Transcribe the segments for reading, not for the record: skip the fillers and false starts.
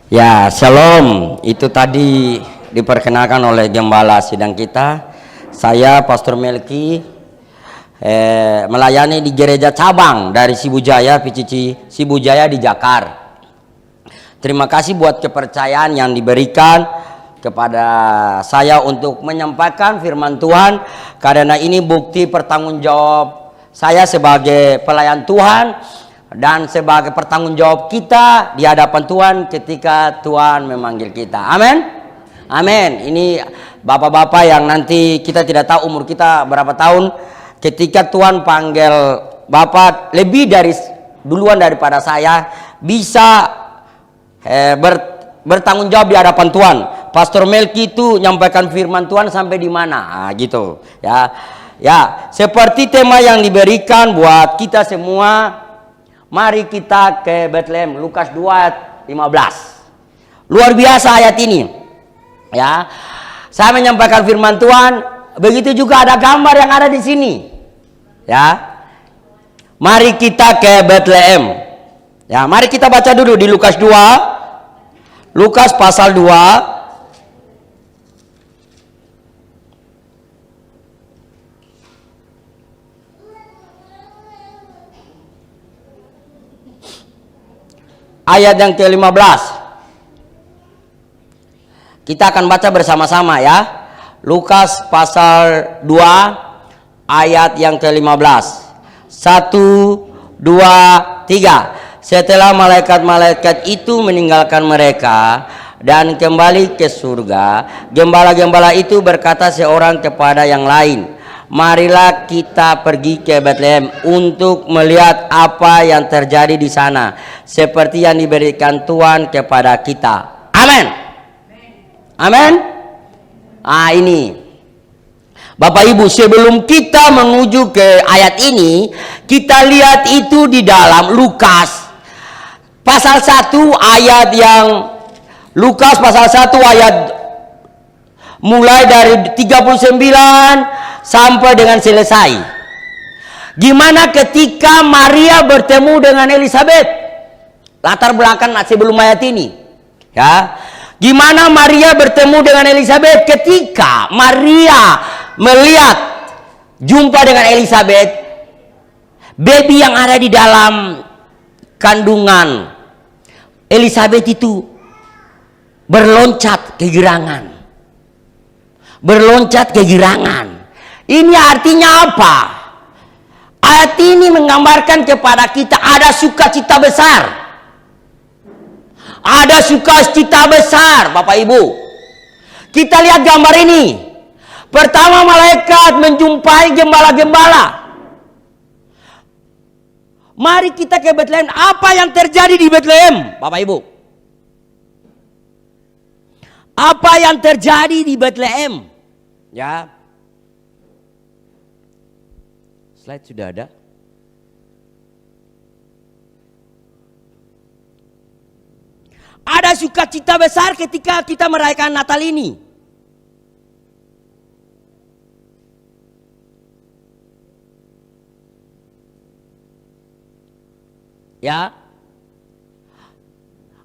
Ya, shalom. Itu tadi diperkenalkan oleh gembala sidang kita. Saya Pastor Melki, melayani di gereja cabang dari Sibujaya, PCC Sibujaya di Jakarta. Terima kasih buat kepercayaan yang diberikan kepada saya untuk menyampaikan firman Tuhan, karena ini bukti pertanggungjawab saya sebagai pelayan Tuhan dan sebagai pertanggung jawab kita di hadapan Tuhan ketika Tuhan memanggil kita. Amin. Amin. Ini bapak-bapak yang nanti kita tidak tahu umur kita berapa tahun, ketika Tuhan panggil bapak lebih dari duluan daripada saya, bisa bertanggung jawab di hadapan Tuhan. Pastor Melki itu nyampaikan firman Tuhan sampai di mana, gitu ya. Ya, seperti tema yang diberikan buat kita semua. Mari kita ke Bethlehem, Lukas 2:15. Luar biasa ayat ini. Ya. Saya menyampaikan firman Tuhan, begitu juga ada gambar yang ada di sini. Ya. Mari kita ke Bethlehem. Ya, mari kita baca dulu di Lukas 2. Lukas pasal 2 ayat yang ke-15. Kita akan baca bersama-sama ya. Lukas pasal 2 ayat yang ke-15. 1, 2, 3. Setelah malaikat-malaikat itu meninggalkan mereka dan kembali ke surga, gembala-gembala itu berkata seorang kepada yang lain, "Marilah kita pergi ke Bethlehem untuk melihat apa yang terjadi di sana, seperti yang diberikan Tuhan kepada kita." Amin. Amin. Ini Bapak Ibu, sebelum kita menuju ke ayat ini, kita lihat itu di dalam Lukas pasal 1 ayat yang Lukas pasal 1 ayat mulai dari 39 sampai dengan selesai. Gimana ketika Maria bertemu dengan Elizabeth? Latar belakang sebelum ayat ini. Ya. Gimana Maria bertemu dengan Elizabeth? Ketika Maria melihat jumpa dengan Elizabeth, baby yang ada di dalam kandungan Elizabeth itu berloncat kegirangan. Berloncat kegirangan. Ini artinya apa? Ayat ini menggambarkan kepada kita ada sukacita besar. Ada sukacita besar, Bapak Ibu. Kita lihat gambar ini. Pertama, malaikat menjumpai gembala-gembala. Mari kita ke Bethlehem. Apa yang terjadi di Bethlehem, Bapak Ibu? Apa yang terjadi di Bethlehem? Ya. Slide sudah ada. Ada sukacita besar ketika kita merayakan Natal ini. Ya.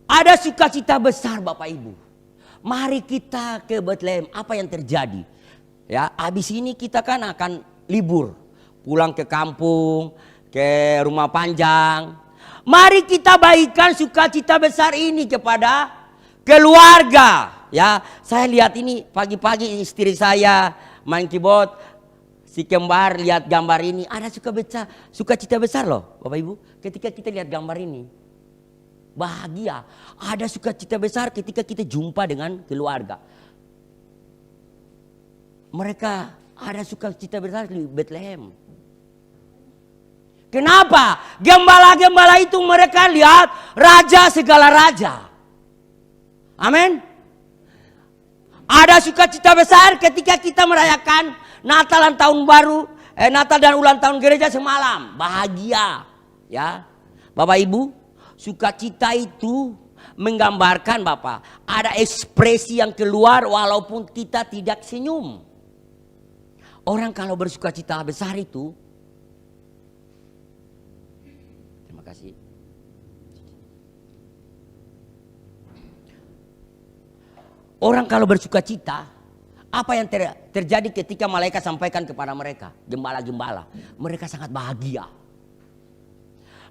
Ada sukacita besar, Bapak Ibu. Mari kita ke Bethlehem. Apa yang terjadi? Ya, habis ini kita kan akan libur, pulang ke kampung, ke rumah panjang. Mari kita bagikan sukacita besar ini kepada keluarga. Ya, saya lihat ini pagi-pagi istri saya main keyboard, si kembar lihat gambar ini, ada sukacita besar loh, Bapak Ibu. Ketika kita lihat gambar ini, bahagia. Ada sukacita besar ketika kita jumpa dengan keluarga. Mereka ada sukacita besar di Bethlehem. Kenapa? Gembala-gembala itu mereka lihat raja segala raja. Amin. Ada sukacita besar ketika kita merayakan Natal dan Tahun Baru, Natal dan ulang tahun gereja semalam. Bahagia. Ya, Bapak Ibu, sukacita itu menggambarkan Bapak, ada ekspresi yang keluar walaupun kita tidak senyum. Orang kalau bersukacita besar itu, terima kasih. Orang kalau bersuka cita, apa yang terjadi ketika malaikat sampaikan kepada mereka, gembala-gembala, mereka sangat bahagia.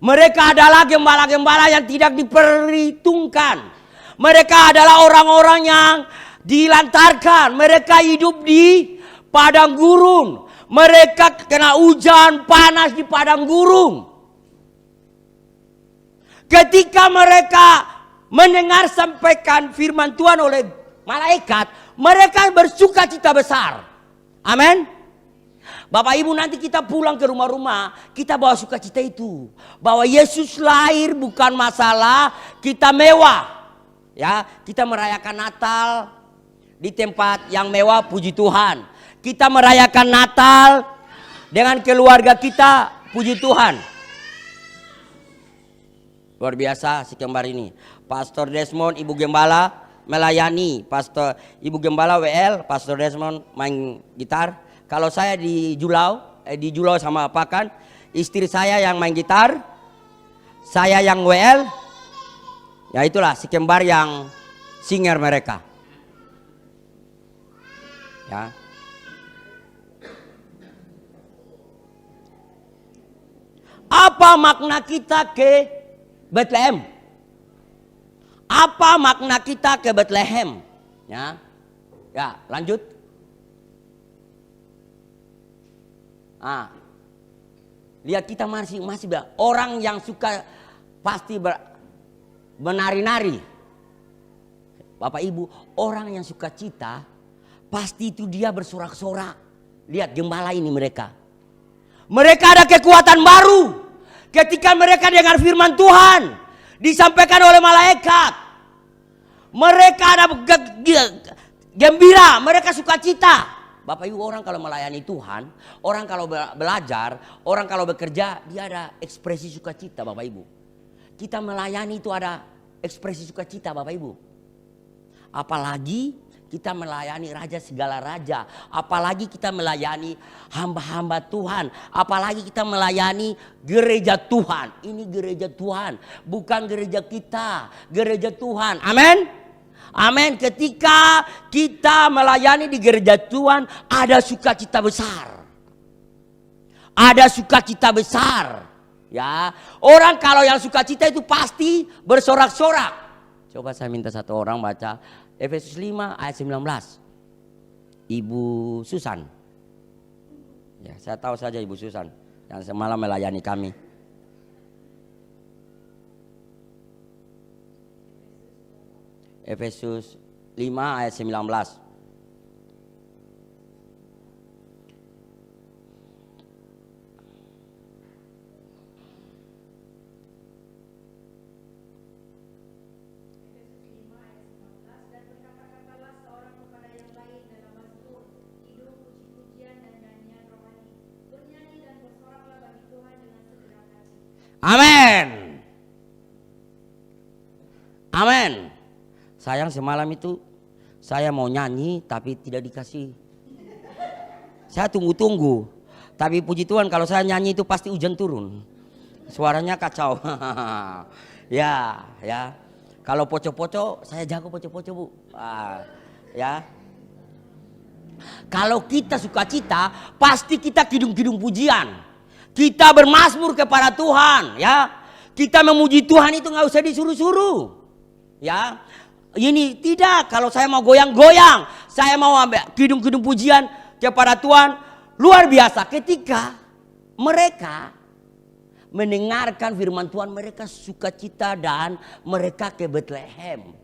Mereka adalah gembala-gembala yang tidak diperhitungkan. Mereka adalah orang-orang yang dilantarkan. Mereka hidup di padang gurun. Mereka kena hujan panas di padang gurun. Ketika mereka mendengar sampaikan firman Tuhan oleh malaikat, mereka bersuka cita besar. Amin. Bapak Ibu, nanti kita pulang ke rumah-rumah, kita bawa sukacita itu. Bahwa Yesus lahir bukan masalah kita mewah. Ya, kita merayakan Natal di tempat yang mewah, puji Tuhan. Kita merayakan Natal dengan keluarga kita, puji Tuhan. Luar biasa si kembar ini. Pastor Desmond, Ibu Gembala melayani. Pastor Ibu Gembala WL, Pastor Desmond main gitar. Kalau saya di Julau sama Pakan, istri saya yang main gitar, saya yang WL. Ya itulah si kembar yang singer mereka. Ya. Apa makna kita ke Bethlehem? Apa makna kita ke Bethlehem? Ya, ya lanjut. Lihat kita masih orang yang suka pasti menari-nari. Bapak Ibu, orang yang suka cita pasti itu dia bersorak-sorak. Lihat gembala ini mereka. Mereka ada kekuatan baru ketika mereka dengar firman Tuhan disampaikan oleh malaikat. Mereka ada gembira, mereka suka cita. Bapak Ibu, orang kalau melayani Tuhan, orang kalau belajar, orang kalau bekerja, dia ada ekspresi sukacita, Bapak Ibu. Kita melayani itu ada ekspresi sukacita, Bapak Ibu. Apalagi kita melayani raja segala raja, apalagi kita melayani hamba-hamba Tuhan, apalagi kita melayani gereja Tuhan. Ini gereja Tuhan, bukan gereja kita, gereja Tuhan. Amin. Amin. Ketika kita melayani di gereja Tuhan, ada sukacita besar. Ada sukacita besar. Ya, orang kalau yang sukacita itu pasti bersorak-sorak. Coba saya minta satu orang baca Efesus 5 ayat 19. Ibu Susan. Ya, saya tahu saja Ibu Susan yang semalam melayani kami. Efesus 5 ayat 19. Amin. Amin. Sayang semalam itu saya mau nyanyi tapi tidak dikasih. Saya tunggu-tunggu. Tapi puji Tuhan kalau saya nyanyi itu pasti hujan turun. Suaranya kacau. Ya, ya. Kalau poco-poco, saya jago poco-poco, Bu. Ya. Kalau kita sukacita, pasti kita kidung-kidung pujian. Kita bermazmur kepada Tuhan, ya. Kita memuji Tuhan itu nggak usah disuruh-suruh, ya. Ini tidak, kalau saya mau goyang-goyang, saya mau ambil kidung-kidung pujian kepada Tuhan, luar biasa. Ketika mereka mendengarkan firman Tuhan, mereka sukacita dan mereka ke Bethlehem.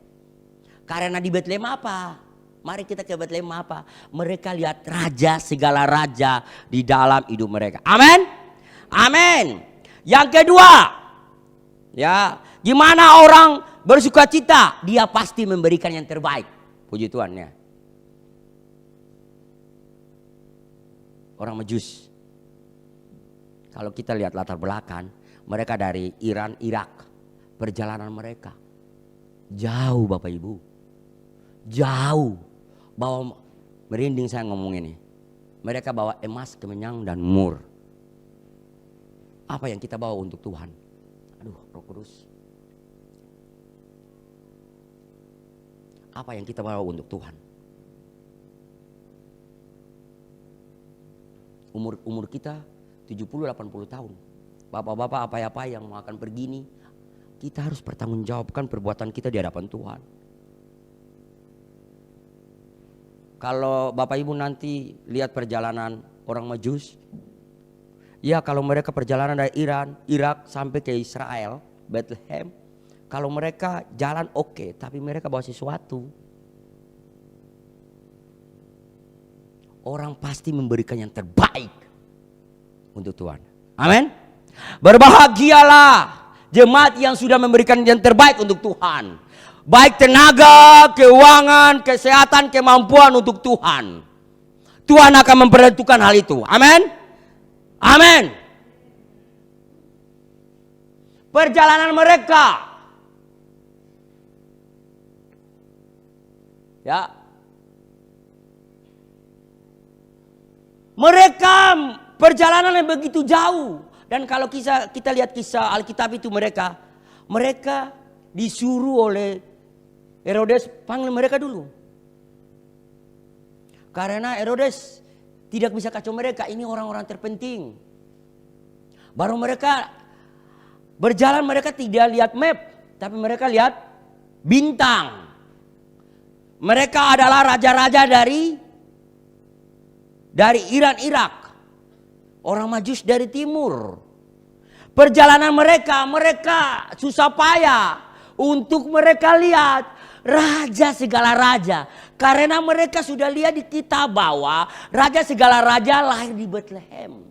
Karena di Bethlehem apa? Mari kita ke Bethlehem apa? Mereka lihat raja, segala raja di dalam hidup mereka. Amin. Amin. Yang kedua, ya, gimana orang bersukacita? Dia pasti memberikan yang terbaik. Puji Tuhan ya. Orang Majus. Kalau kita lihat latar belakang, mereka dari Iran, Irak. Perjalanan mereka jauh, Bapak Ibu. Jauh. Bawa merinding saya ngomong ini. Mereka bawa emas, kemenyan dan mur. Apa yang kita bawa untuk Tuhan? Aduh, Roh Kudus. apa yang kita bawa untuk Tuhan. Umur kita 70-80 tahun. Bapak-bapak apa yang mau akan pergi nih, kita harus pertanggungjawabkan perbuatan kita di hadapan Tuhan. Kalau Bapak Ibu nanti lihat perjalanan orang Majus, ya kalau mereka perjalanan dari Irak sampai ke Israel, Bethlehem, kalau mereka jalan oke, tapi mereka bawa sesuatu. Orang pasti memberikan yang terbaik untuk Tuhan. Amin. Berbahagialah jemaat yang sudah memberikan yang terbaik untuk Tuhan. Baik tenaga, keuangan, kesehatan, kemampuan untuk Tuhan. Tuhan akan memperhitungkan hal itu. Amin. Amin. Perjalanan mereka, ya, mereka perjalanan yang begitu jauh. Dan kalau kita lihat kisah Alkitab itu, mereka disuruh oleh Herodes panggil mereka dulu. Karena Herodes tidak bisa kacau mereka, ini orang-orang terpenting. Baru mereka berjalan, mereka tidak lihat map, tapi mereka lihat bintang. Mereka adalah raja-raja dari Iran, Irak. Orang Majus dari timur. Perjalanan mereka susah payah untuk mereka lihat raja segala raja. Karena mereka sudah lihat di kitab bahwa raja segala raja lahir di Bethlehem.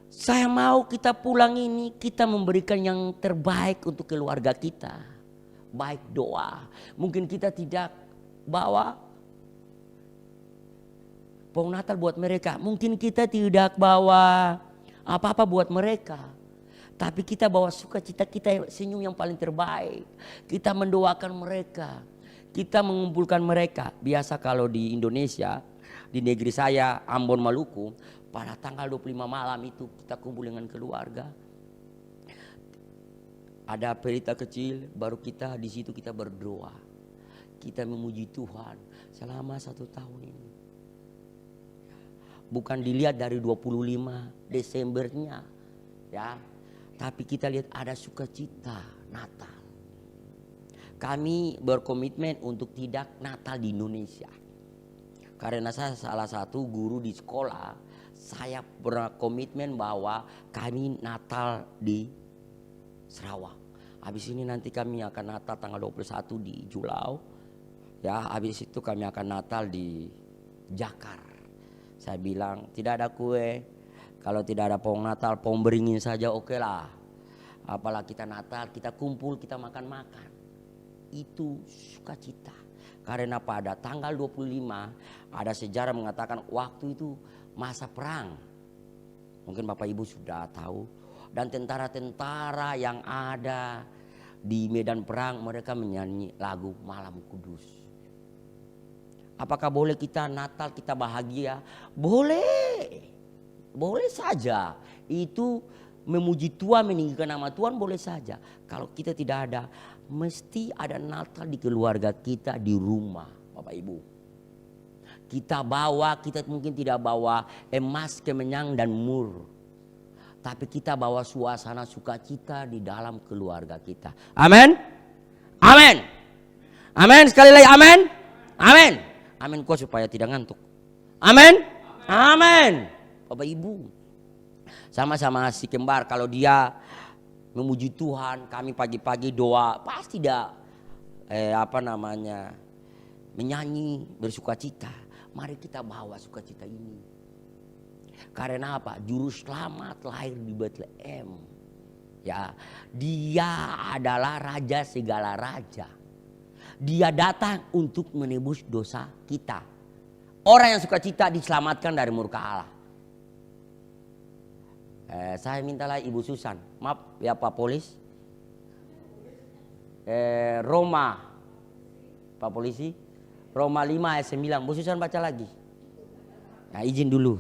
Saya mau kita pulang ini, kita memberikan yang terbaik untuk keluarga kita. Baik doa. Mungkin kita tidak bawa pohon Natal buat mereka. Mungkin kita tidak bawa apa-apa buat mereka. Tapi kita bawa sukacita kita, senyum yang paling terbaik. Kita mendoakan mereka. Kita mengumpulkan mereka. Biasa kalau di Indonesia, di negeri saya, Ambon, Maluku, pada tanggal 25 malam itu kita kumpul dengan keluarga. Ada pelita kecil, baru kita di situ kita berdoa. Kita memuji Tuhan selama 1 tahun ini. Bukan dilihat dari 25 Desembernya, ya. Tapi kita lihat ada sukacita Natal. Kami berkomitmen untuk tidak Natal di Indonesia. Karena saya salah satu guru di sekolah, saya berkomitmen bahwa kami Natal di Sarawak. Habis ini nanti kami akan Natal tanggal 21 di Julau. Ya, habis itu kami akan Natal di Jakarta. Saya bilang tidak ada kue. Kalau tidak ada pohon Natal, pohon beringin saja oke lah. Apalagi kita Natal, kita kumpul, kita makan-makan. Itu sukacita. Karena pada tanggal 25 ada sejarah mengatakan waktu itu masa perang. Mungkin Bapak Ibu sudah tahu. Dan tentara-tentara yang ada di medan perang, mereka menyanyi lagu Malam Kudus. Apakah boleh kita Natal, kita bahagia? Boleh. Boleh saja. Itu memuji Tuhan, meninggikan nama Tuhan boleh saja. Kalau kita tidak ada, mesti ada Natal di keluarga kita, di rumah Bapak Ibu. Kita bawa, kita mungkin tidak bawa emas, kemenyan dan mur. Tapi kita bawa suasana sukacita di dalam keluarga kita. Amin. Amin. Amin. Sekali lagi amin. Amin. Amin kok supaya tidak ngantuk. Amin. Amin. Bapak Ibu, sama-sama si kembar kalau dia memuji Tuhan, kami pagi-pagi doa, pasti dah menyanyi bersukacita. Mari kita bawa sukacita ini. Karena apa? Juru selamat lahir di Bethlehem. Ya, dia adalah raja segala raja. Dia datang untuk menebus dosa kita. Orang yang sukacita diselamatkan dari murka Allah. Saya mintalah Ibu Susan, maaf ya Pak Polis, Roma, Pak Polisi, Roma 5 ayat 9, Bu Susan baca lagi. Nah, izin dulu.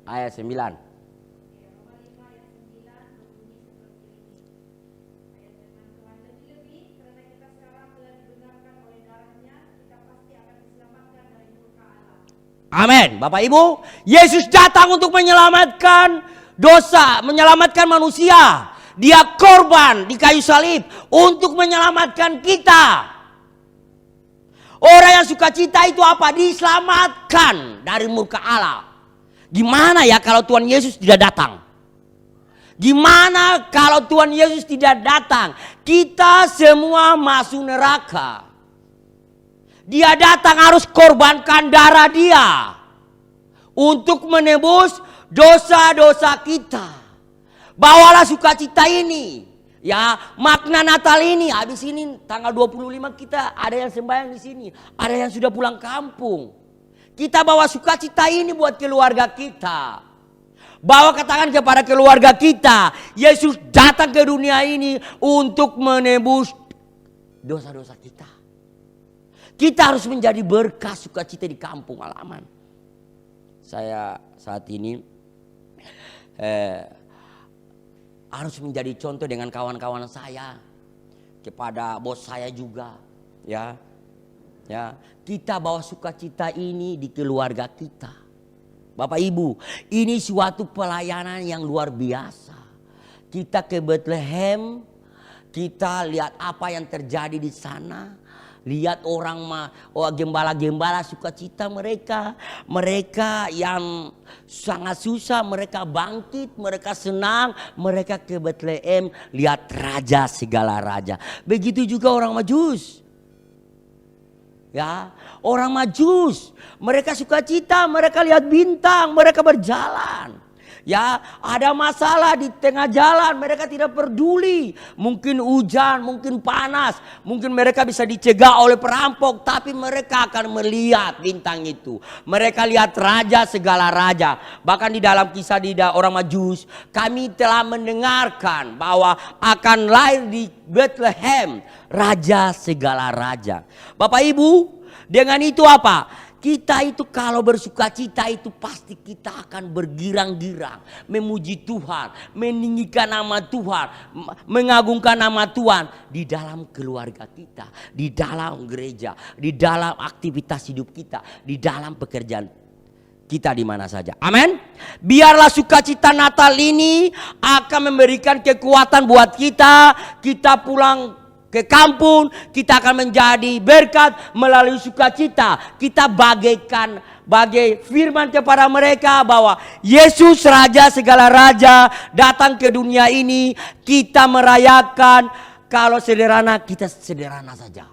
Ayat 9. Amin. Bapak Ibu, Yesus datang untuk menyelamatkan dosa, menyelamatkan manusia. Dia korban di kayu salib untuk menyelamatkan kita. Orang yang sukacita itu apa? Diselamatkan dari murka Allah. Gimana ya kalau Tuhan Yesus tidak datang? Gimana kalau Tuhan Yesus tidak datang? Kita semua masuk neraka. Dia datang harus korbankan darah dia untuk menebus dosa-dosa kita. Bawalah sukacita ini. Ya, makna Natal ini. Habis ini tanggal 25 kita ada yang sembahyang di sini. Ada yang sudah pulang kampung. Kita bawa sukacita ini buat keluarga kita. Bawa katakan kepada keluarga kita. Yesus datang ke dunia ini untuk menebus dosa-dosa kita. Kita harus menjadi berkah sukacita di kampung halaman. Saya saat ini harus menjadi contoh dengan kawan-kawan saya, kepada bos saya juga, ya. Kita bawa sukacita ini di keluarga kita. Bapak Ibu, ini suatu pelayanan yang luar biasa. Kita ke Bethlehem, kita lihat apa yang terjadi di sana. Lihat orang gembala-gembala sukacita mereka. Mereka yang sangat susah, mereka bangkit, mereka senang. Mereka ke Bethlehem, lihat raja segala raja. Begitu juga orang Majus. Ya, orang Majus, mereka sukacita, mereka lihat bintang, mereka berjalan. Ya, ada masalah di tengah jalan, mereka tidak peduli. Mungkin hujan, mungkin panas, mungkin mereka bisa dicegah oleh perampok, tapi mereka akan melihat bintang itu. Mereka lihat raja segala raja. Bahkan di dalam kisah orang Majus, kami telah mendengarkan bahwa akan lahir di Bethlehem raja segala raja. Bapak Ibu, dengan itu apa? Kita itu kalau bersukacita itu pasti kita akan bergirang-girang. Memuji Tuhan, meninggikan nama Tuhan, mengagungkan nama Tuhan. Di dalam keluarga kita, di dalam gereja, di dalam aktivitas hidup kita, di dalam pekerjaan kita di mana saja. Amin. Biarlah sukacita Natal ini akan memberikan kekuatan buat kita. Kita pulang ke kampung, kita akan menjadi berkat melalui sukacita. Kita bagaikan bagai firman kepada mereka bahwa Yesus Raja segala raja datang ke dunia ini. Kita merayakan, kalau sederhana kita sederhana saja.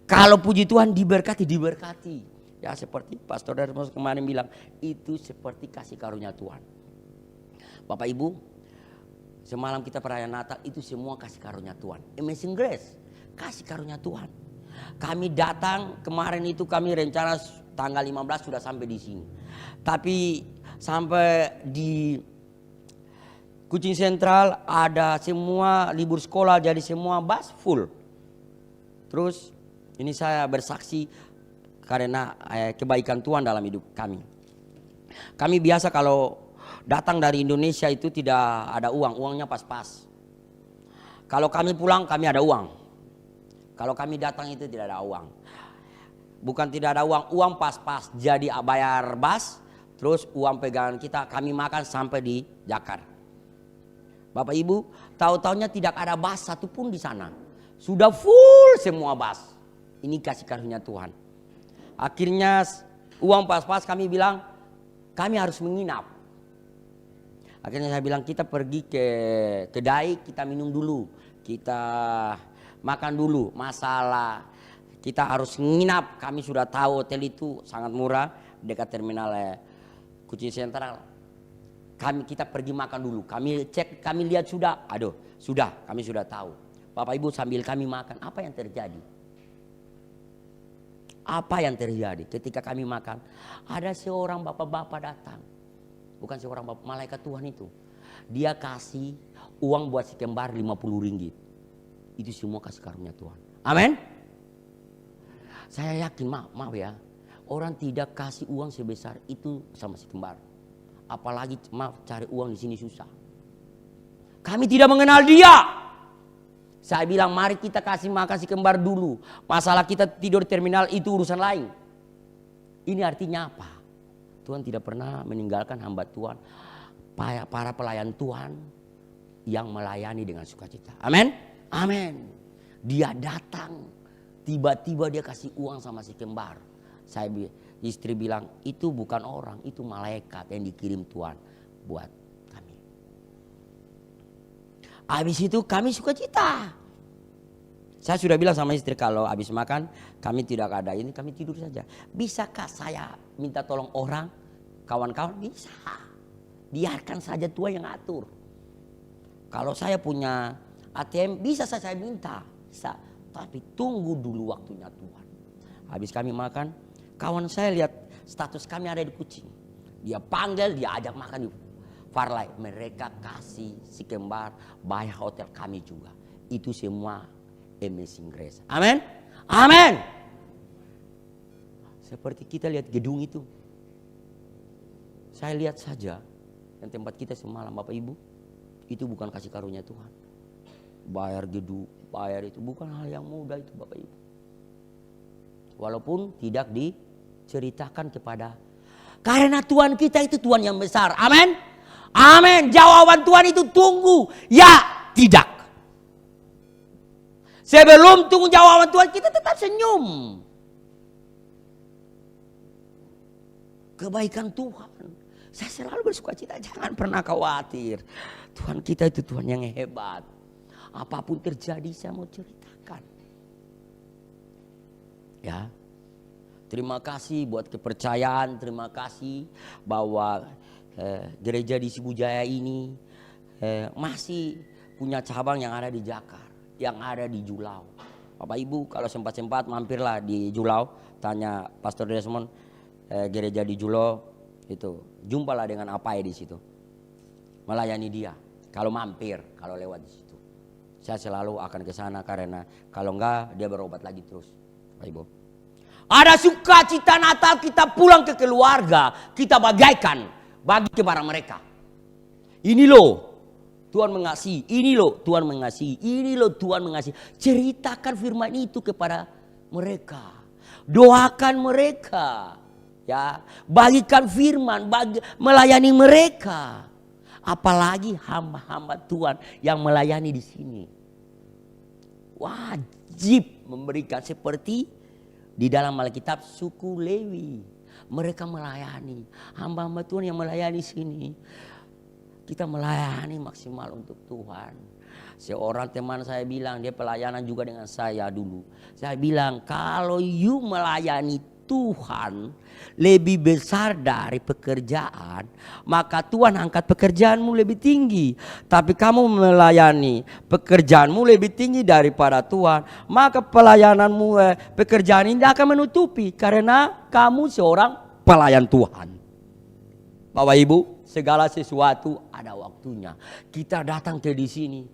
Kalau puji Tuhan diberkati, diberkati. Ya seperti Pastor Darmus kemarin bilang, itu seperti kasih karunia Tuhan. Bapak Ibu, semalam kita perayaan Natal itu semua kasih karunia Tuhan. Amazing Grace, kasih karunia Tuhan. Kami datang kemarin itu kami rencana tanggal 15 sudah sampai di sini. Tapi sampai di Kucing Sentral ada semua libur sekolah jadi semua bus full. Terus ini saya bersaksi karena kebaikan Tuhan dalam hidup kami. Kami biasa kalau datang dari Indonesia itu tidak ada uang, uangnya pas-pas. Kalau kami pulang kami ada uang. Kalau kami datang itu tidak ada uang. Bukan tidak ada uang, uang pas-pas. Jadi bayar bus, terus uang pegangan kita kami makan sampai di Jakarta. Bapak Ibu, tahu-tahunya tidak ada bus satupun di sana. Sudah full semua bus. Ini kasih karunia Tuhan. Akhirnya uang pas-pas kami bilang kami harus menginap. Akhirnya saya bilang kita pergi ke kedai, kita minum dulu, kita makan dulu. Masalah kita harus nginap, kami sudah tahu hotel itu sangat murah dekat terminal Kucing Sentral. Kita pergi makan dulu, kami cek, kami lihat sudah, kami sudah tahu. Bapak Ibu sambil kami makan, apa yang terjadi? Apa yang terjadi ketika kami makan? Ada seorang bapak-bapak datang. Bukan seorang malaikat Tuhan itu. Dia kasih uang buat si kembar 50 ringgit. Itu semua kasih karunia Tuhan. Amin. Saya yakin, maaf ya. Orang tidak kasih uang sebesar itu sama si kembar. Apalagi cari uang di sini susah. Kami tidak mengenal dia. Saya bilang mari kita kasih makan si kembar dulu. Masalah kita tidur di terminal itu urusan lain. Ini artinya apa? Tuhan tidak pernah meninggalkan hamba Tuhan, para pelayan Tuhan yang melayani dengan sukacita. Amin. Amin. Dia datang, tiba-tiba dia kasih uang sama si kembar. Istri bilang, itu bukan orang, itu malaikat yang dikirim Tuhan buat kami. Habis itu kami sukacita. Saya sudah bilang sama istri, kalau habis makan kami tidak ada ini, kami tidur saja. Bisakah saya minta tolong orang, kawan-kawan? Bisa. Biarkan saja Tuhan yang atur. Kalau saya punya ATM bisa saya minta. Bisa. Tapi tunggu dulu waktunya Tuhan. Habis kami makan, kawan saya lihat status kami ada di Kucing. Dia panggil, dia ajak makan di Farlai. Mereka kasih si kembar bayar hotel kami juga. Itu semua Amazing Grace. Amin. Amin. Seperti kita lihat gedung itu. Saya lihat saja yang tempat kita semalam Bapak Ibu. Itu bukan kasih karunia Tuhan. Bayar gedung, bayar itu bukan hal yang mudah itu Bapak Ibu. Walaupun tidak diceritakan kepada. Karena Tuhan kita itu Tuhan yang besar. Amin. Amin. Jawaban Tuhan itu tunggu. Ya, tidak. Sebelum tunggu jawaban Tuhan kita tetap senyum. Kebaikan Tuhan. Saya selalu bersukacita, jangan pernah khawatir. Tuhan kita itu Tuhan yang hebat. Apapun terjadi saya mau ceritakan. Ya. Terima kasih buat kepercayaan, terima kasih bahwa gereja di Sibujaya ini masih punya cabang yang ada di Jakarta. Yang ada di Julau. Bapak Ibu kalau sempat-sempat mampirlah di Julau, tanya Pastor Desmond gereja di Julau itu, jumpalah dengan apa ya di situ. Melayani dia. Kalau mampir, kalau lewat di situ. Saya selalu akan ke sana karena kalau enggak dia berobat lagi terus. Bapak Ibu. Ada sukacita Natal kita pulang ke keluarga, kita bagaikan bagi kepada mereka. Ini loh Tuhan mengasihi, ini loh Tuhan mengasihi, ini loh Tuhan mengasihi. Ceritakan firman itu kepada mereka. Doakan mereka. Ya, bagikan firman, melayani mereka. Apalagi hamba-hamba Tuhan yang melayani di sini. Wajib memberikan seperti di dalam Alkitab suku Lewi. Mereka melayani. Hamba-hamba Tuhan yang melayani sini. Kita melayani maksimal untuk Tuhan. Seorang teman saya bilang, dia pelayanan juga dengan saya dulu. Saya bilang, kalau you melayani Tuhan lebih besar dari pekerjaan, maka Tuhan angkat pekerjaanmu lebih tinggi. Tapi kamu melayani pekerjaanmu lebih tinggi daripada Tuhan, maka pelayananmu, pekerjaan ini akan menutupi karena kamu seorang pelayan Tuhan. Bapak Ibu, segala sesuatu ada waktunya. Kita datang ke di sini,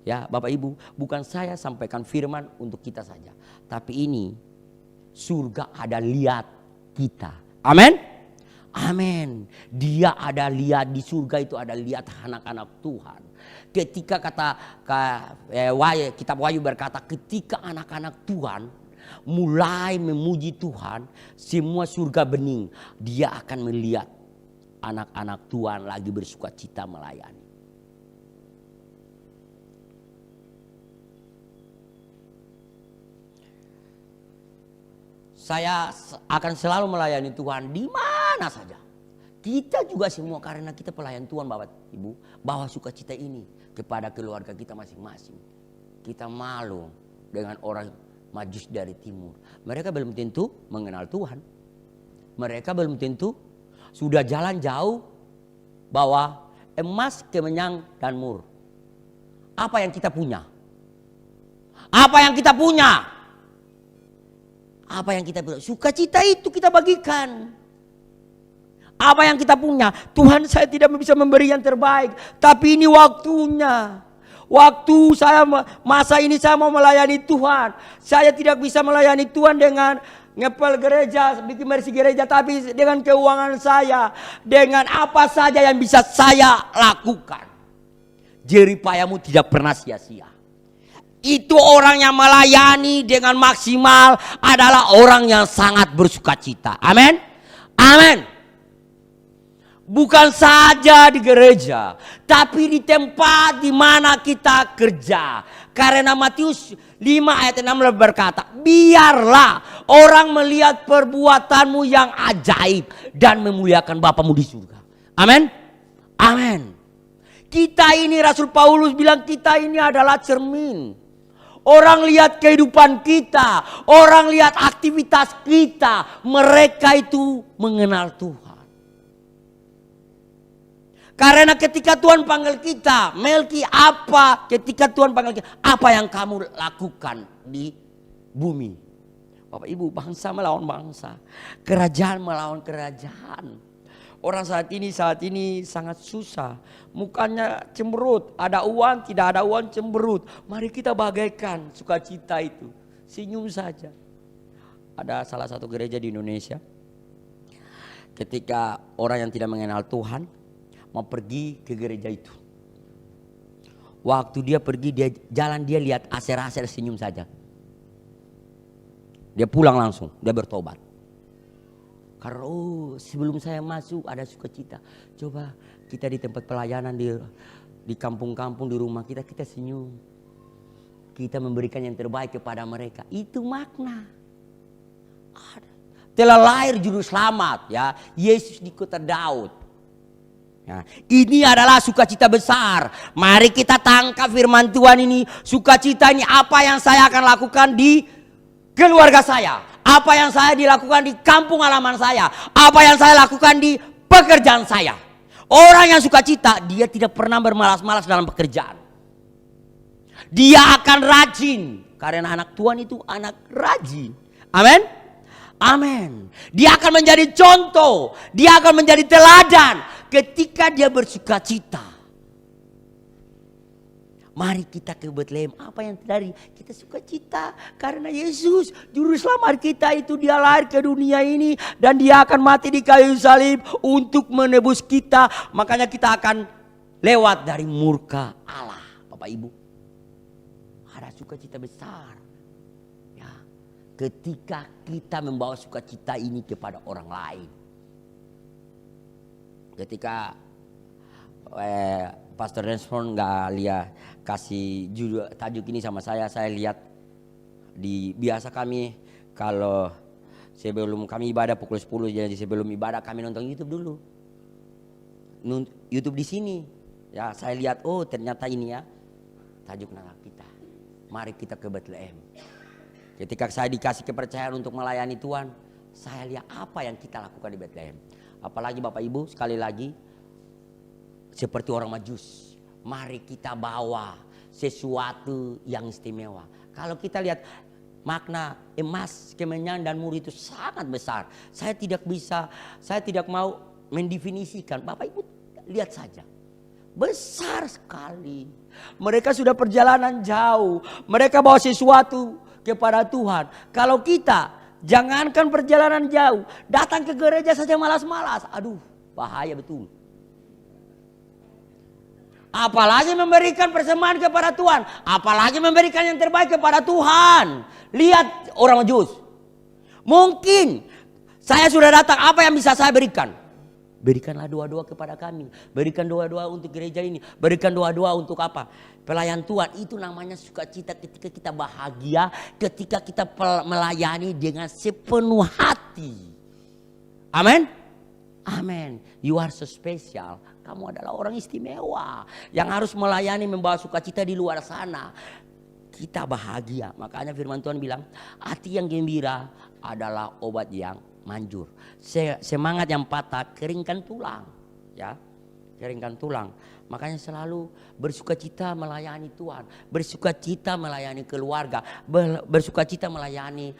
ya Bapak Ibu, bukan saya sampaikan firman untuk kita saja, tapi ini surga ada lihat kita. Amin. Amin. Dia ada lihat di surga itu, ada lihat anak-anak Tuhan. Ketika kitab Wahyu berkata, ketika anak-anak Tuhan mulai memuji Tuhan, semua surga bening. Dia akan melihat anak-anak Tuhan lagi bersukacita melayani. Saya akan selalu melayani Tuhan di mana saja. Kita juga semua karena kita pelayan Tuhan Bapak Ibu, bawa sukacita ini kepada keluarga kita masing-masing. Kita malu dengan orang Majus dari timur. Mereka belum tentu mengenal Tuhan. Mereka belum tentu sudah jalan jauh bawa emas, kemenyan, dan mur. Apa yang kita punya? Apa yang kita punya? Apa yang kita punya? Sukacita itu kita bagikan. Apa yang kita punya? Tuhan, saya tidak bisa memberi yang terbaik, tapi ini waktunya. Waktu saya masa ini saya mau melayani Tuhan. Saya tidak bisa melayani Tuhan dengan ngepel gereja, bikin bersih gereja, tapi dengan keuangan saya, dengan apa saja yang bisa saya lakukan. Jeripayamu tidak pernah sia-sia. Itu orang yang melayani dengan maksimal adalah orang yang sangat bersukacita. Amin. Amin. Bukan saja di gereja, tapi di tempat di mana kita kerja. Karena Matius 5 ayat 16 berkata, biarlah orang melihat perbuatanmu yang ajaib dan memuliakan Bapamu di surga. Amin. Amin. Kita ini, Rasul Paulus bilang, kita ini adalah cermin. Orang lihat kehidupan kita, orang lihat aktivitas kita, mereka itu mengenal Tuhan. Karena ketika Tuhan panggil kita, Melki, apa? Ketika Tuhan panggil kita, apa yang kamu lakukan di bumi? Bapak Ibu, bangsa melawan bangsa, kerajaan melawan kerajaan. Orang saat ini sangat susah. Mukanya cemberut, ada uang, tidak ada uang, cemberut. Mari kita bagaikan sukacita itu, senyum saja. Ada salah satu gereja di Indonesia, ketika orang yang tidak mengenal Tuhan mau pergi ke gereja itu. Waktu dia pergi, dia jalan, dia lihat aser-aser, senyum saja. Dia pulang langsung, dia bertobat. Karena sebelum saya masuk ada sukacita. Coba kita di tempat pelayanan, di kampung-kampung, di rumah kita senyum. Kita memberikan yang terbaik kepada mereka. Itu makna. Telah lahir juru selamat, ya, Yesus di kota Daud. Nah, ini adalah sukacita besar. Mari kita tangkap firman Tuhan ini. Sukacita ini apa yang saya akan lakukan di keluarga saya, apa yang saya dilakukan di kampung halaman saya, apa yang saya lakukan di pekerjaan saya. Orang yang sukacita, dia tidak pernah bermalas-malas dalam pekerjaan. Dia akan rajin, karena anak Tuhan itu anak rajin. Amin. Amin. Dia akan menjadi contoh, dia akan menjadi teladan ketika dia bersukacita. Mari kita ke Bethlehem. Apa yang terjadi? Kita sukacita karena Yesus juru selamat kita itu dia lahir ke dunia ini dan dia akan mati di kayu salib untuk menebus kita. Makanya kita akan lewat dari murka Allah. Bapak Ibu, ada sukacita besar. Ketika kita membawa sukacita ini kepada orang lain. Ketika Pastor Rensford nggak lihat kasih tajuk ini sama saya lihat di biasa kami kalau sebelum kami ibadah pukul 10, jadi sebelum ibadah kami nonton YouTube dulu. YouTube di sini. Ya, saya lihat ternyata ini ya tajuk nama kita. Mari kita ke Bethlehem. Ketika saya dikasih kepercayaan untuk melayani Tuhan, saya lihat apa yang kita lakukan di Bethlehem. Apalagi Bapak Ibu, sekali lagi seperti orang Majus, mari kita bawa sesuatu yang istimewa. Kalau kita lihat makna emas, kemenyan dan murni itu sangat besar. Saya tidak mau mendefinisikan. Bapak Ibu lihat saja. Besar sekali. Mereka sudah perjalanan jauh. Mereka bawa sesuatu kepada Tuhan. Kalau kita jangankan perjalanan jauh, datang ke gereja saja malas-malas. Aduh, bahaya betul. Apalagi memberikan persembahan kepada Tuhan, apalagi memberikan yang terbaik kepada Tuhan. Lihat orang Majus. Mungkin saya sudah datang, apa yang bisa saya berikan? Berikanlah doa-doa kepada kami. Berikan doa-doa untuk gereja ini. Berikan doa-doa untuk apa? Pelayan Tuhan. Itu namanya sukacita ketika kita bahagia. Ketika kita melayani dengan sepenuh hati. Amin. Amin. You are so special. Kamu adalah orang istimewa. Yang harus melayani membawa sukacita di luar sana. Kita bahagia. Makanya firman Tuhan bilang. Hati yang gembira adalah obat yang manjur. Semangat yang patah keringkan tulang, ya, keringkan tulang. Makanya selalu bersukacita melayani Tuhan, bersukacita melayani keluarga, bersukacita melayani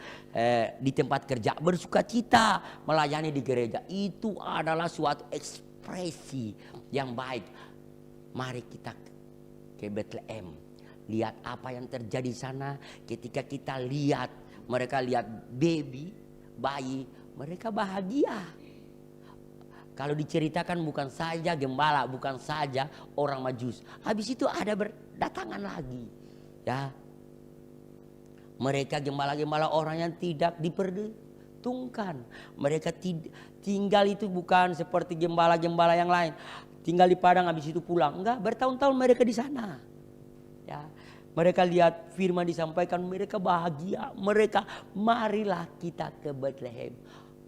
di tempat kerja, bersukacita melayani di gereja. Itu adalah suatu ekspresi yang baik. Mari kita ke Bethlehem, lihat apa yang terjadi di sana. Ketika kita lihat, mereka lihat bayi, mereka bahagia. Kalau diceritakan bukan saja gembala, bukan saja orang Majus. Habis itu ada berdatangan lagi. Ya. Mereka gembala-gembala orang yang tidak diuntungkan. Mereka tinggal itu bukan seperti gembala-gembala yang lain. Tinggal di padang habis itu pulang. Enggak, bertahun-tahun mereka di sana. Ya, mereka lihat firman disampaikan, mereka bahagia. Mereka, marilah kita ke Bethlehem.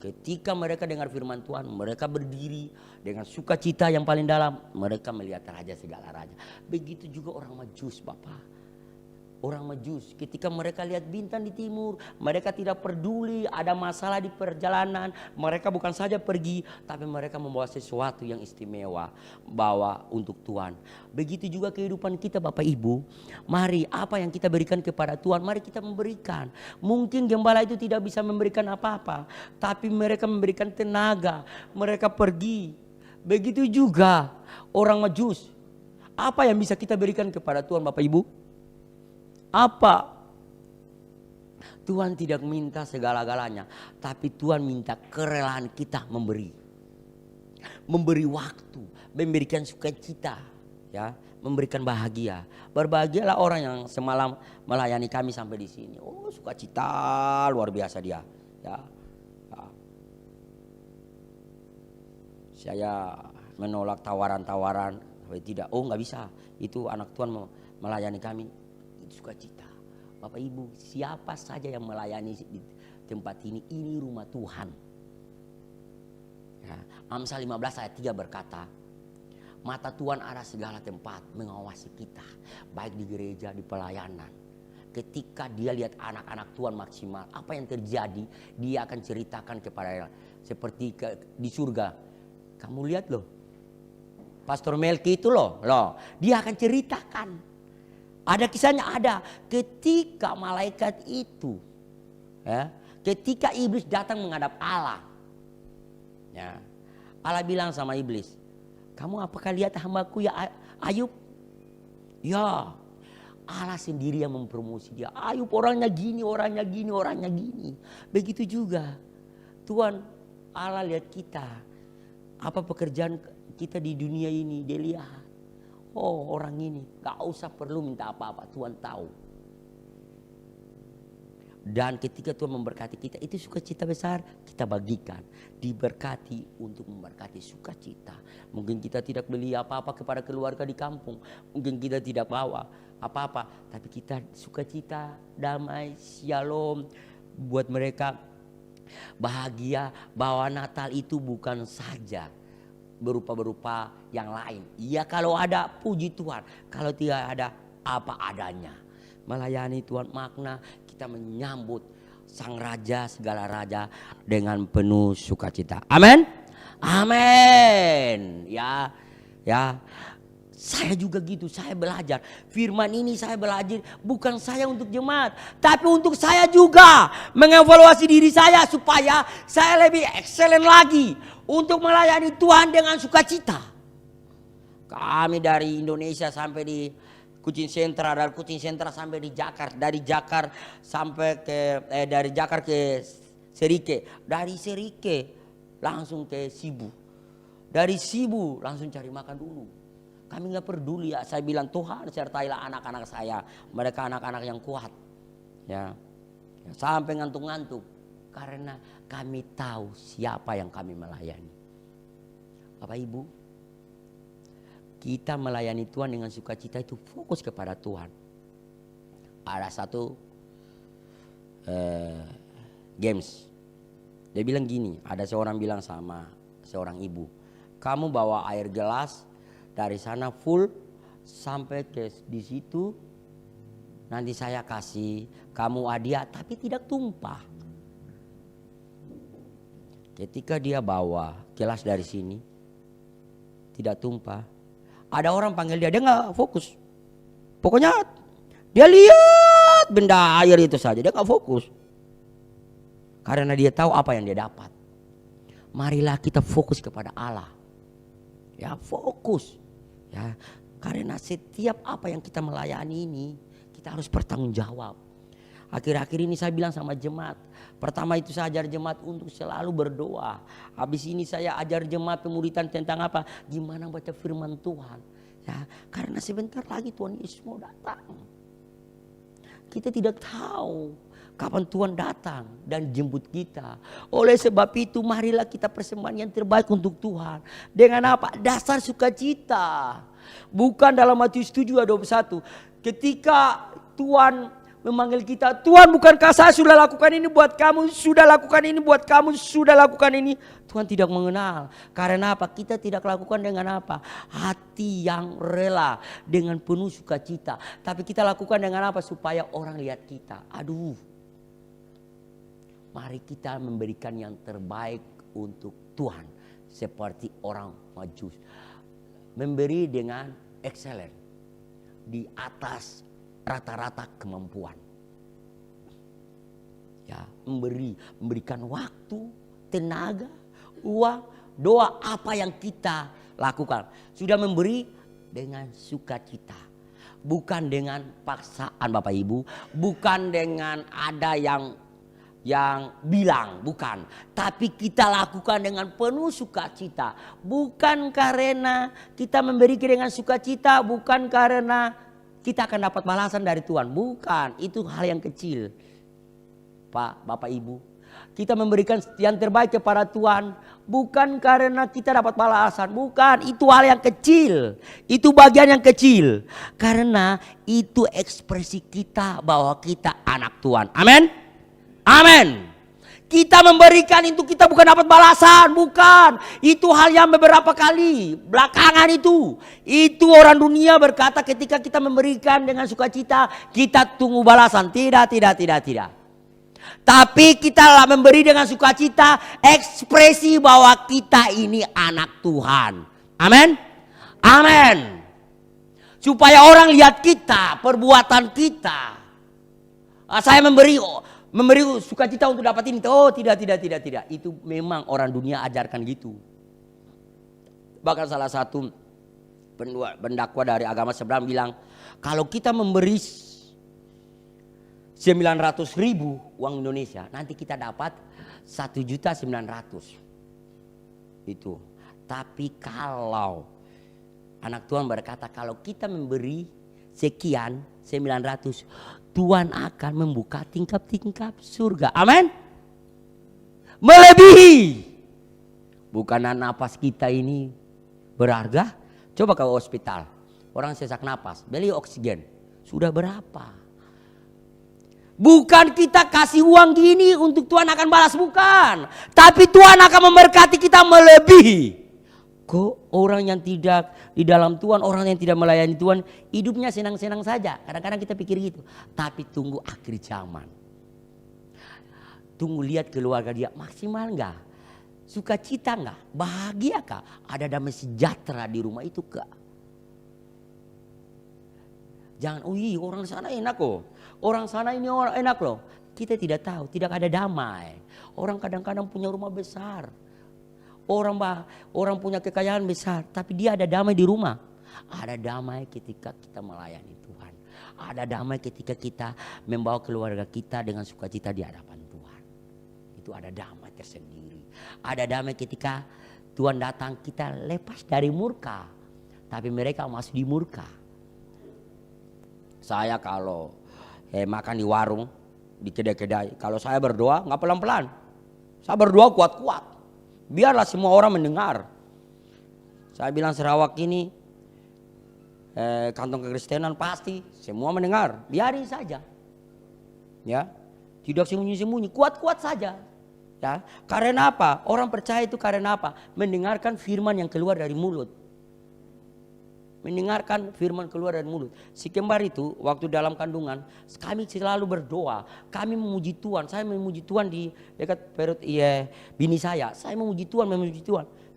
Ketika mereka dengar firman Tuhan, mereka berdiri dengan sukacita yang paling dalam. Mereka melihat raja segala raja. Begitu juga orang Majus, Bapak. Orang Majus ketika mereka lihat bintang di timur, mereka tidak peduli ada masalah di perjalanan. Mereka bukan saja pergi, tapi mereka membawa sesuatu yang istimewa, bawa untuk Tuhan. Begitu juga kehidupan kita, Bapak Ibu. Mari apa yang kita berikan kepada Tuhan, mari kita memberikan. Mungkin gembala itu tidak bisa memberikan apa-apa, tapi mereka memberikan tenaga. Mereka pergi. Begitu juga orang Majus. Apa yang bisa kita berikan kepada Tuhan, Bapak Ibu? Apa? Tuhan tidak minta segala-galanya, tapi Tuhan minta kerelaan kita memberi. Memberi waktu, memberikan sukacita, ya, memberikan bahagia. Berbahagialah orang yang semalam melayani kami sampai di sini. Oh, sukacita luar biasa dia, ya. Saya menolak tawaran-tawaran, tapi tidak. Oh, nggak bisa. Itu anak Tuhan melayani kami. Sukacita. Bapak Ibu, siapa saja yang melayani di tempat ini rumah Tuhan. Ya, Amsal 15 ayat 3 berkata, mata Tuhan ada segala tempat mengawasi kita, baik di gereja, di pelayanan. Ketika dia lihat anak-anak Tuhan maksimal, apa yang terjadi, dia akan ceritakan kepada seperti di surga. Kamu lihat loh, Pastor Melki itu loh, dia akan ceritakan. Ada kisahnya, ada ketika malaikat itu, ya, ketika iblis datang menghadap Allah, ya, Allah bilang sama iblis, kamu apakah lihat hambaku ya Ayub? Ya, Allah sendiri yang mempromosi dia. Ayub orangnya gini, orangnya gini, orangnya gini. Begitu juga Tuhan Allah lihat kita, apa pekerjaan kita di dunia ini, dia lihat. Oh, orang ini gak usah perlu minta apa-apa, Tuhan tahu. Dan ketika Tuhan memberkati kita, itu sukacita besar kita bagikan. Diberkati untuk memberkati sukacita. Mungkin kita tidak beli apa-apa kepada keluarga di kampung. Mungkin kita tidak bawa apa-apa. Tapi kita sukacita, damai, shalom. Buat mereka bahagia bahwa Natal itu bukan saja berupa yang lain. Ya kalau ada puji Tuhan, kalau tidak ada apa adanya. Melayani Tuhan makna kita menyambut Sang Raja segala raja dengan penuh sukacita. Amin. Amin. Ya. Saya juga gitu, saya belajar. Firman ini saya belajar bukan saya untuk jemaat, tapi untuk saya juga mengevaluasi diri saya supaya saya lebih excellent lagi untuk melayani Tuhan dengan sukacita. Kami dari Indonesia sampai di Kucing Sentra, dari Kucing Sentra sampai di Jakarta, dari Jakarta sampai dari Jakarta ke Serike, dari Serike langsung ke Sibu, dari Sibu langsung cari makan dulu. Kami nggak peduli ya, saya bilang Tuhan sertailah anak-anak saya, mereka anak-anak yang kuat, ya sampai ngantuk-ngantuk, karena kami tahu siapa yang kami melayani. Bapak Ibu, kita melayani Tuhan dengan sukacita itu fokus kepada Tuhan. Ada satu games, dia bilang gini, ada seorang bilang sama seorang ibu, kamu bawa air gelas dari sana full sampai ke di situ, nanti saya kasih kamu hadiah tapi tidak tumpah. Ketika dia bawa gelas dari sini tidak tumpah, ada orang panggil dia nggak fokus. Pokoknya dia lihat benda air itu saja, dia nggak fokus. Karena dia tahu apa yang dia dapat. Marilah kita fokus kepada Allah. Ya fokus. Ya, karena setiap apa yang kita melayani ini kita harus bertanggung jawab. Akhir-akhir ini saya bilang sama jemaat, pertama itu saya ajar jemaat untuk selalu berdoa. Habis ini saya ajar jemaat pemuridan tentang apa? Gimana baca firman Tuhan. Ya, karena sebentar lagi Tuhan Yesus mau datang. Kita tidak tahu kapan Tuhan datang dan jemput kita. Oleh sebab itu marilah kita persembahan yang terbaik untuk Tuhan. Dengan apa? Dasar sukacita. Bukan dalam Matius 7 ayat 21. Ketika Tuhan memanggil kita, Tuhan bukankah saya sudah lakukan ini buat kamu, sudah lakukan ini buat kamu, sudah lakukan ini. Tuhan tidak mengenal. Karena apa? Kita tidak lakukan dengan apa? Hati yang rela, dengan penuh sukacita. Tapi kita lakukan dengan apa? Supaya orang lihat kita. Aduh. Mari kita memberikan yang terbaik untuk Tuhan. Seperti orang Majus. Memberi dengan excellent. Di atas rata-rata kemampuan. Ya, memberikan waktu, tenaga, uang, doa, apa yang kita lakukan. Sudah memberi dengan sukacita. Bukan dengan paksaan Bapak Ibu, bukan dengan ada yang bilang, bukan. Tapi kita lakukan dengan penuh sukacita. Bukan karena kita memberi dengan sukacita, bukan karena kita akan dapat balasan dari Tuhan. Bukan, itu hal yang kecil. Pak, Bapak, Ibu. Kita memberikan yang terbaik kepada Tuhan. Bukan karena kita dapat balasan. Bukan, itu hal yang kecil. Itu bagian yang kecil. Karena itu ekspresi kita bahwa kita anak Tuhan. Amin. Amin. Kita memberikan itu kita bukan dapat balasan, bukan. Itu hal yang beberapa kali belakangan itu. Itu orang dunia berkata ketika kita memberikan dengan sukacita kita tunggu balasan. Tidak. Tapi kita memberi dengan sukacita, ekspresi bahwa kita ini anak Tuhan. Amin. Amin. Supaya orang lihat kita, perbuatan kita. Saya memberi sukacita untuk dapat ini. Oh tidak. Itu memang orang dunia ajarkan gitu. Bahkan salah satu pendakwa dari agama seberang bilang, kalau kita memberi 900.000 uang Indonesia, nanti kita dapat 1.900.000. Itu. Tapi kalau anak Tuhan berkata, kalau kita memberi sekian 900, Tuhan akan membuka tingkap-tingkap surga. Amin. Melebihi. Bukan napas kita ini berharga. Coba ke hospital. Orang sesak napas. Beli oksigen. Sudah berapa? Bukan kita kasih uang gini untuk Tuhan akan balas. Bukan. Tapi Tuhan akan memberkati kita melebihi. Kok orang yang tidak di dalam Tuhan, orang yang tidak melayani Tuhan, hidupnya senang-senang saja. Kadang-kadang kita pikir gitu. Tapi tunggu akhir zaman. Tunggu lihat keluarga dia maksimal enggak? Sukacita enggak? Bahagia kah? Ada damai sejahtera di rumah itu kah? Jangan, orang sana enak kok. Orang sana ini orang enak loh. Kita tidak tahu, tidak ada damai. Orang kadang-kadang punya rumah besar. Orang punya kekayaan besar, tapi dia ada damai di rumah. Ada damai ketika kita melayani Tuhan. Ada damai ketika kita membawa keluarga kita dengan sukacita di hadapan Tuhan. Itu ada damai tersendiri. Ada damai ketika Tuhan datang kita lepas dari murka. Tapi mereka masih di murka. Saya kalau makan di warung, di kedai-kedai, kalau saya berdoa nggak pelan-pelan. Saya berdoa kuat-kuat. Biarlah semua orang mendengar. Saya bilang Sarawak ini kantong kekristenan pasti semua mendengar. Biarin saja. Ya. Tidak sembunyi-sembunyi, kuat-kuat saja. Ya. Karena apa? Orang percaya itu karena apa? Mendengarkan firman yang keluar dari mulut. Mendengarkan firman keluar dari mulut. Si kembar itu waktu dalam kandungan kami selalu berdoa. Kami memuji Tuhan. Saya memuji Tuhan di dekat perut bini saya. Saya memuji Tuhan.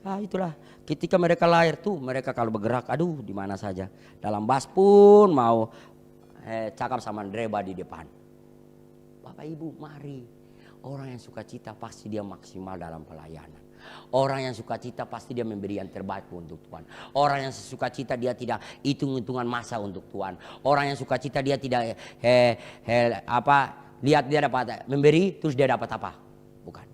Nah itulah ketika mereka lahir tuh mereka kalau bergerak aduh di mana saja. Dalam bus pun mau cakap sama Dreba di depan. Bapak Ibu mari. Orang yang suka cita pasti dia maksimal dalam pelayanan. Orang yang suka cita pasti dia memberi yang terbaik untuk Tuhan. Orang yang suka cita dia tidak hitung-hitungan masa untuk Tuhan. Orang yang suka cita dia tidak lihat dia dapat memberi terus dia dapat apa? Bukan.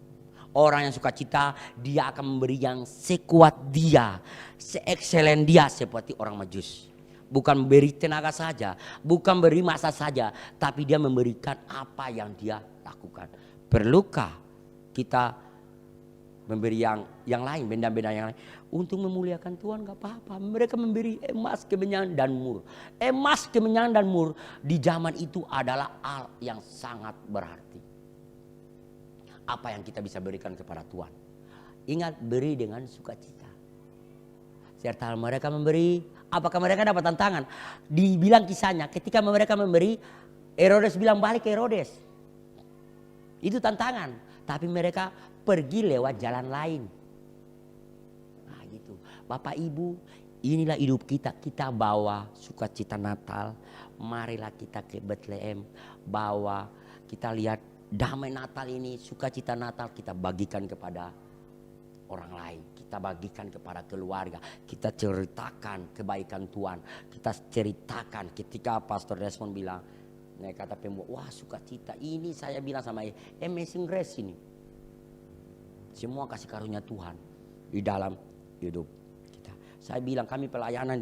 Orang yang suka cita dia akan memberi yang sekuat dia, se-excellent dia seperti orang Majus. Bukan beri tenaga saja, bukan beri masa saja, tapi dia memberikan apa yang dia lakukan. Perlukah kita memberi yang lain, benda-benda yang lain untuk memuliakan Tuhan? Gak apa-apa. Mereka memberi emas, kemenyan, dan mur. Emas, kemenyan, dan mur di zaman itu adalah hal yang sangat berarti. Apa yang kita bisa berikan kepada Tuhan? Ingat, beri dengan sukacita. Serta mereka memberi. Apakah mereka dapat tantangan? Dibilang kisahnya, ketika mereka memberi, Herodes bilang balik ke Herodes. Itu tantangan. Tapi mereka pergi lewat jalan lain. Nah gitu. Bapak Ibu, inilah hidup kita. Kita bawa sukacita Natal. Marilah kita ke Bethlehem. Bawa, kita lihat damai Natal ini, sukacita Natal kita bagikan kepada orang lain. Kita bagikan kepada keluarga. Kita ceritakan kebaikan Tuhan. Kita ceritakan ketika Pastor Desmond bilang, kata pembawa, wah sukacita ini saya bilang sama Amazing Grace ini. Semua kasih karunia Tuhan di dalam hidup kita. Saya bilang kami pelayanan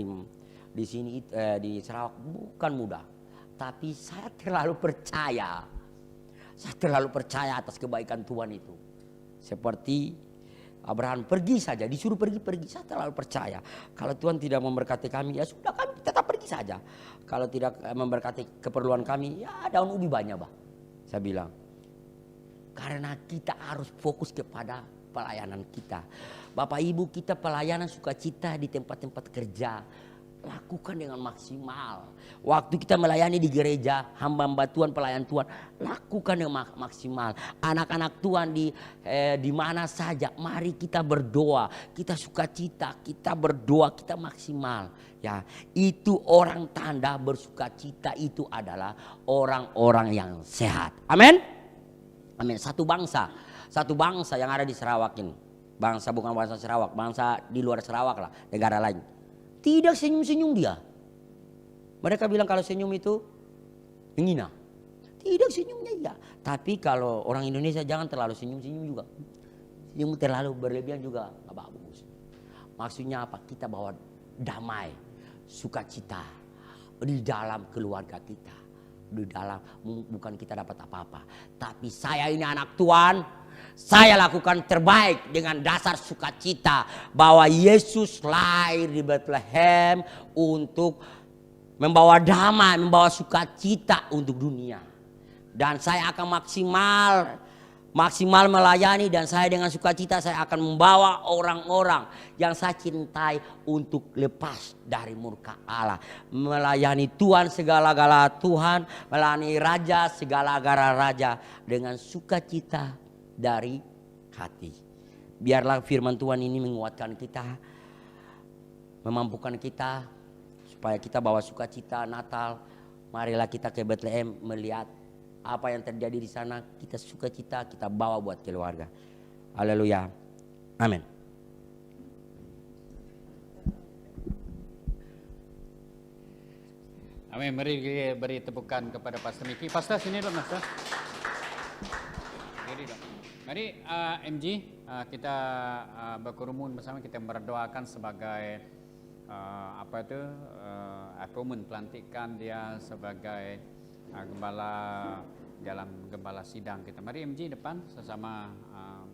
di sini di Sarawak bukan mudah, tapi saya terlalu percaya. Saya terlalu percaya atas kebaikan Tuhan itu. Seperti Abraham, pergi saja, disuruh pergi. Saya terlalu percaya. Kalau Tuhan tidak memberkati kami, ya sudah kami tetap pergi saja. Kalau tidak memberkati keperluan kami, ya daun ubi banyak, bah. Saya bilang. Karena kita harus fokus kepada pelayanan kita. Bapak Ibu, kita pelayanan sukacita di tempat-tempat kerja. Lakukan dengan maksimal. Waktu kita melayani di gereja, hamba-hamba Tuhan, pelayan Tuhan, lakukan dengan maksimal. Anak-anak Tuhan di mana saja, mari kita berdoa, kita sukacita, kita berdoa, kita maksimal. Ya, itu orang tanda bersukacita itu adalah orang-orang yang sehat. Amin. Amin. Satu bangsa yang ada di Sarawak ini. Bangsa bukan bangsa Sarawak, bangsa di luar Sarawak lah, negara lain. Tidak senyum-senyum dia. Mereka bilang kalau senyum itu menghina. Tidak senyumnya iya. Tapi kalau orang Indonesia jangan terlalu senyum-senyum juga. Senyum terlalu berlebihan juga gak bagus. Maksudnya apa? Kita bawa damai, sukacita di dalam keluarga kita. Di dalam, bukan kita dapat apa-apa, tapi saya ini anak Tuhan, saya lakukan terbaik dengan dasar sukacita bahwa Yesus lahir di Bethlehem untuk membawa damai, membawa sukacita untuk dunia. Dan saya akan maksimal melayani, dan saya dengan sukacita saya akan membawa orang-orang yang saya cintai untuk lepas dari murka Allah. Melayani Tuhan segala-gala Tuhan, melayani Raja segala-gala Raja dengan sukacita dari hati. Biarlah firman Tuhan ini menguatkan kita, memampukan kita supaya kita bawa sukacita Natal. Marilah kita ke Bethlehem melihat apa yang terjadi di sana, kita sukacita, kita bawa buat keluarga. Haleluya. Amin. Amin. Mari beri tepukan kepada Pastor Miki. Pastor sini dong, Pastor. Mari MG, kita berkerumun bersama, kita berdoakan sebagai atomen pelantikan dia sebagai gembala dalam gembala sidang kita. Mari MG depan sesama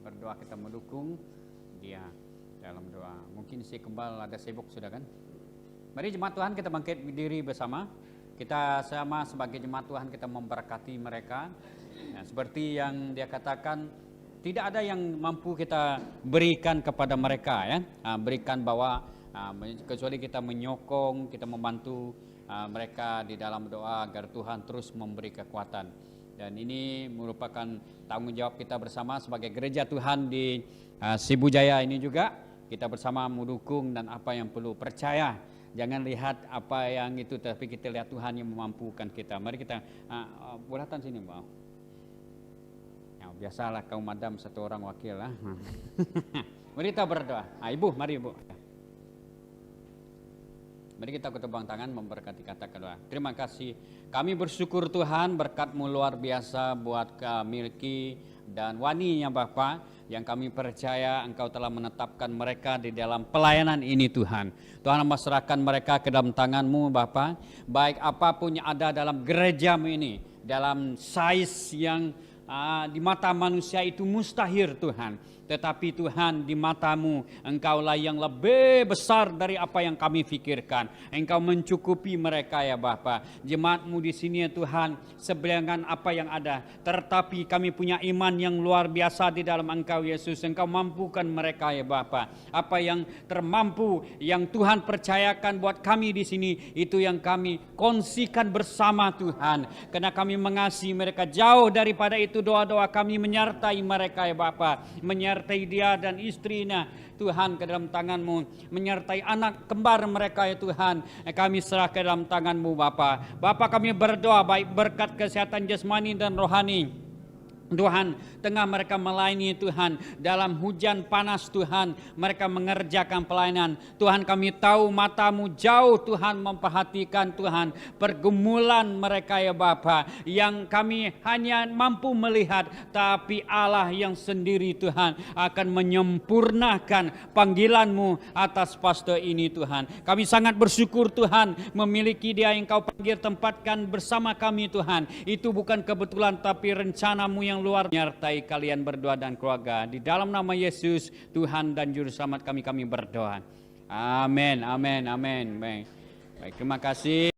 berdoa, kita mendukung dia dalam doa. Mungkin si kembal ada sibuk sudah kan? Mari jemaat Tuhan kita bangkit berdiri bersama. Kita sama sebagai jemaat Tuhan kita memberkati mereka. Ya, seperti yang dia katakan, tidak ada yang mampu kita berikan kepada mereka ya. Berikan bahwa kecuali kita menyokong, kita membantu mereka di dalam doa agar Tuhan terus memberi kekuatan. Dan ini merupakan tanggung jawab kita bersama sebagai gereja Tuhan di Sibujaya ini juga. Kita bersama mendukung dan apa yang perlu percaya. Jangan lihat apa yang itu, tapi kita lihat Tuhan yang memampukan kita. Mari kita bulatan sini, Mbak. Ya, biasalah kaum madam satu orang wakil lah. Mari kita berdoa. Ibu, mari Ibu. Mari kita ketepang tangan memberkati kata kedua. Terima kasih. Kami bersyukur Tuhan, berkat-Mu luar biasa buat Milky dan Wani ya Bapak, yang kami percaya Engkau telah menetapkan mereka di dalam pelayanan ini Tuhan. Tuhan serahkan mereka ke dalam tangan-Mu Bapak. Baik apapun yang ada dalam gereja-Mu ini, dalam size yang di mata manusia itu mustahil Tuhan. Tetapi Tuhan, di mata-Mu Engkaulah yang lebih besar dari apa yang kami pikirkan. Engkau mencukupi mereka ya Bapa. Jemaat-Mu di sini ya Tuhan, seberangan apa yang ada. Tetapi kami punya iman yang luar biasa di dalam Engkau Yesus. Engkau mampukan mereka ya Bapa. Apa yang termampu, yang Tuhan percayakan buat kami di sini, itu yang kami kongsikan bersama Tuhan. Karena kami mengasihi mereka, jauh daripada itu doa-doa kami menyertai mereka ya Bapa. Menyertai dia dan istrinya Tuhan ke dalam tangan-Mu, menyertai anak kembar mereka ya Tuhan, kami serah ke dalam tangan-Mu Bapa. Bapa, kami berdoa baik berkat kesehatan jasmani dan rohani Tuhan, tengah mereka melayani Tuhan, dalam hujan panas Tuhan, mereka mengerjakan pelayanan. Tuhan, kami tahu mata-Mu jauh Tuhan memperhatikan Tuhan pergumulan mereka ya Bapa, yang kami hanya mampu melihat, tapi Allah yang sendiri Tuhan akan menyempurnakan panggilan-Mu atas pastor ini Tuhan. Kami sangat bersyukur Tuhan memiliki dia yang Kau panggil tempatkan bersama kami Tuhan. Itu bukan kebetulan tapi rencana-Mu yang luar menyertai kalian berdua dan keluarga. Di dalam nama Yesus Tuhan dan Juru Selamat kami berdoa. Amin, amin, amin. Baik, terima kasih.